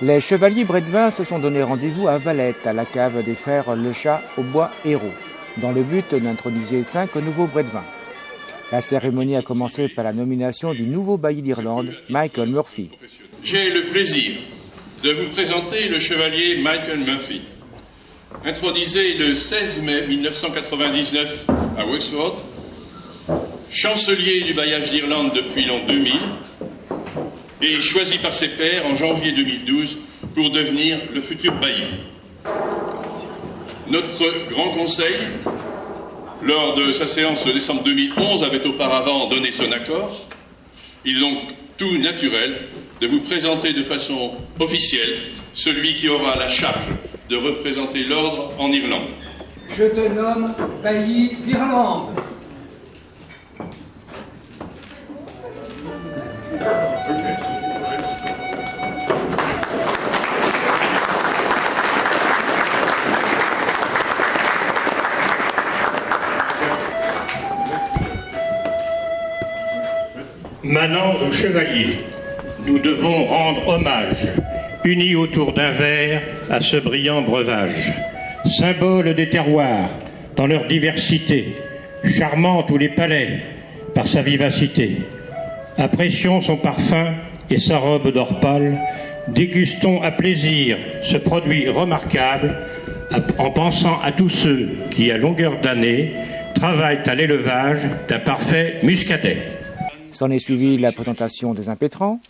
Les chevaliers brédevins se sont donné rendez-vous à Valette, à la cave des frères Lechat au bois Hérault, dans le but d'introduire 5 nouveaux brédevins. La cérémonie a commencé par la nomination du nouveau bailli d'Irlande, Michael Murphy. J'ai le plaisir de vous présenter le chevalier Michael Murphy, intronisé le 16 mai 1999 à Wexford, chancelier du bailliage d'Irlande depuis l'an 2000 et choisi par ses pairs en janvier 2012 pour devenir le futur bailli. Notre Grand Conseil, lors de sa séance de décembre 2011, avait auparavant donné son accord. Il est donc tout naturel de vous présenter de façon officielle celui qui aura la charge de représenter l'ordre en Irlande. Je te nomme bailli d'Irlande. Manants aux chevaliers, nous devons rendre hommage, unis autour d'un verre, à ce brillant breuvage, symbole des terroirs, dans leur diversité, charmant tous les palais, par sa vivacité. Apprécions son parfum et sa robe d'or pâle, dégustons à plaisir ce produit remarquable, en pensant à tous ceux qui, à longueur d'année, travaillent à l'élevage d'un parfait muscadet. S'en est suivi la présentation des impétrants.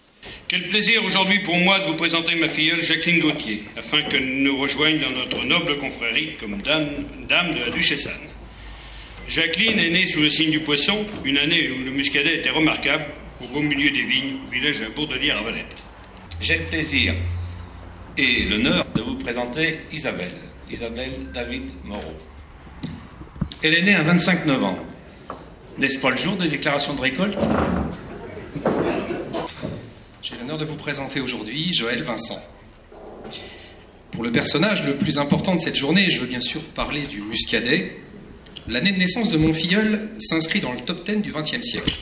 Quel plaisir aujourd'hui pour moi de vous présenter ma filleule Jacqueline Gauthier, afin que nous rejoigne dans notre noble confrérie comme dame de la duchesse Anne. Jacqueline est née sous le signe du poisson, une année où le muscadet était remarquable, au beau milieu des vignes, village à Bourdelière à Valette. J'ai le plaisir et l'honneur de vous présenter Isabelle David Moreau. Elle est née un 25 novembre. N'est-ce pas le jour des déclarations de récolte? J'ai l'honneur de vous présenter aujourd'hui Joël Vincent. Pour le personnage le plus important de cette journée, je veux bien sûr parler du muscadet. L'année de naissance de mon filleul s'inscrit dans le top 10 du XXe siècle.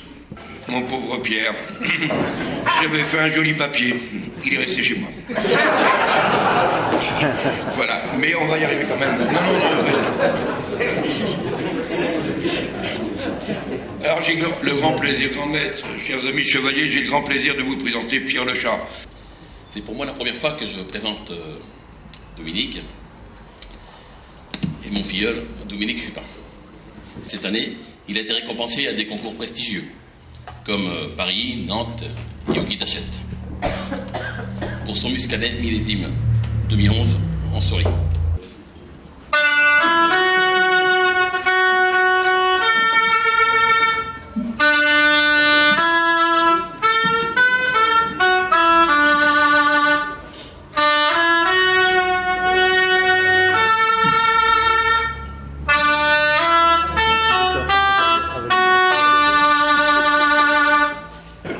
Mon pauvre Pierre, j'avais fait un joli papier, il est resté chez moi. Voilà, mais on va y arriver quand même. Non. Alors j'ai le grand plaisir, grand maître, chers amis chevaliers, j'ai le grand plaisir de vous présenter Pierre Lechat. C'est pour moi la première fois que je présente Dominique et mon filleul, Dominique Chupin. Cette année, il a été récompensé à des concours prestigieux, comme Paris, Nantes et Oki-Tachette. Pour son muscadet millésime 2011 en Souris.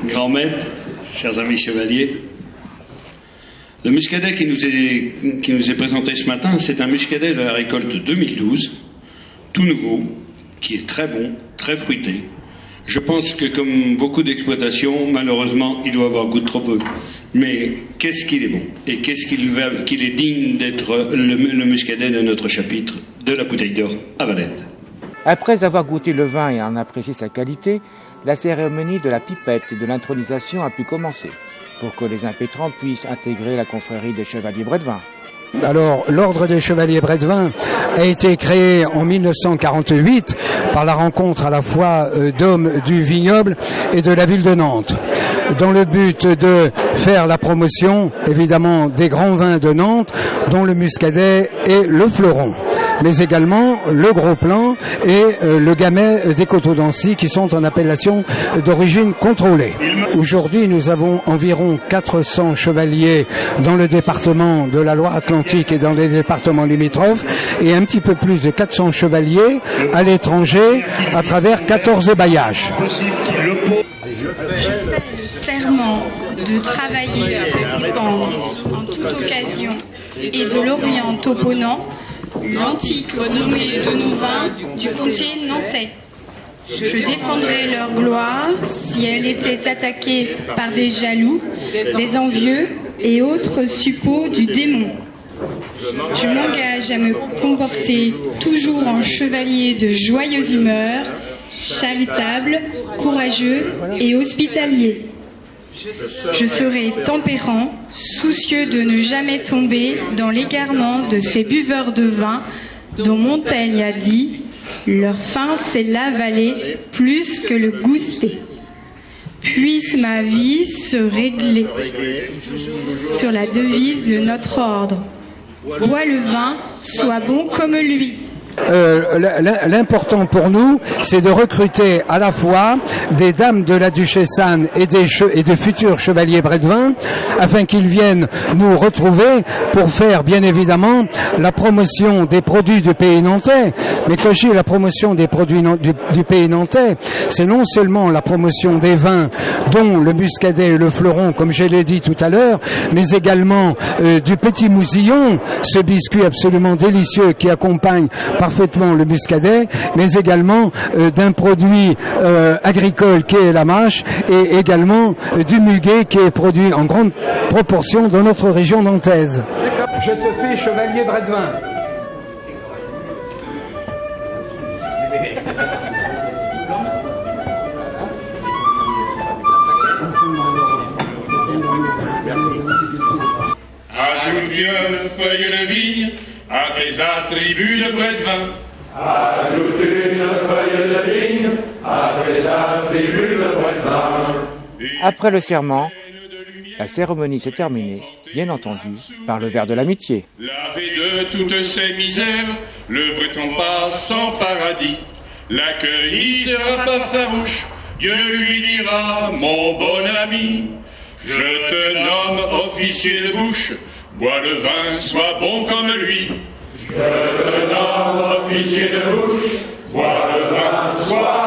Grand maître, chers amis chevaliers, le muscadet qui nous est présenté ce matin, c'est un muscadet de la récolte 2012, tout nouveau, qui est très bon, très fruité. Je pense que comme beaucoup d'exploitations, malheureusement, il doit avoir goût de trop peu. Mais qu'est-ce qu'il est bon et qu'est-ce qu'il est digne d'être le muscadet de notre chapitre de la bouteille d'or à Valette. Après avoir goûté le vin et en apprécié sa qualité, la cérémonie de la pipette et de l'intronisation a pu commencer, pour que les impétrants puissent intégrer la confrérie des chevaliers brédevins. Alors, l'ordre des chevaliers brédevins a été créé en 1948 par la rencontre à la fois d'hommes du vignoble et de la ville de Nantes, dans le but de faire la promotion, évidemment, des grands vins de Nantes, dont le muscadet et le fleuron, mais également le gros plan et le gamay des Coteaux d'Ancy, qui sont en appellation d'origine contrôlée. Aujourd'hui, nous avons environ 400 chevaliers dans le département de la Loire-Atlantique et dans les départements limitrophes, et un petit peu plus de 400 chevaliers à l'étranger à travers 14 bailliages. Serment de travailler en toute occasion et de l'Orient au Ponant, l'antique renommée de nos vins du comté nantais. Je défendrai leur gloire si elle était attaquée par des jaloux, des envieux et autres suppôts du démon. Je m'engage à me comporter toujours en chevalier de joyeuse humeur, charitable, courageux et hospitalier. Je serai tempérant, soucieux de ne jamais tomber dans l'égarement de ces buveurs de vin dont Montaigne a dit « Leur fin c'est l'avaler plus que le goûter ». Puisse ma vie se régler sur la devise de notre ordre. Bois le vin, sois bon comme lui. L'important pour nous, c'est de recruter à la fois des dames de la duchesse Anne et des futurs chevaliers Bredevin, afin qu'ils viennent nous retrouver pour faire bien évidemment la promotion des produits du pays nantais. Mais quand je dis la promotion des produits du pays nantais, c'est non seulement la promotion des vins, dont le muscadet et le fleuron, comme je l'ai dit tout à l'heure, mais également du petit mousillon, ce biscuit absolument délicieux qui accompagne parfaitement le muscadet, mais également d'un produit agricole qui est la mâche, et également du muguet qui est produit en grande proportion dans notre région nantaise. Je te fais chevalier Bredevin. Ajoute une feuille de vigne à tes attributs de Bredevin. Ajoute une feuille de vigne à tes attributs de Bredevin. Après le serment, la cérémonie s'est terminée, bien entendu, par le verre de l'amitié. Lavé de toutes ses misères, le Breton passe en paradis. L'accueilli sera pas farouche, Dieu lui dira, mon bon ami, je te nomme officier de bouche, bois le vin, sois bon comme lui. Je te nomme officier de bouche, bois le vin, sois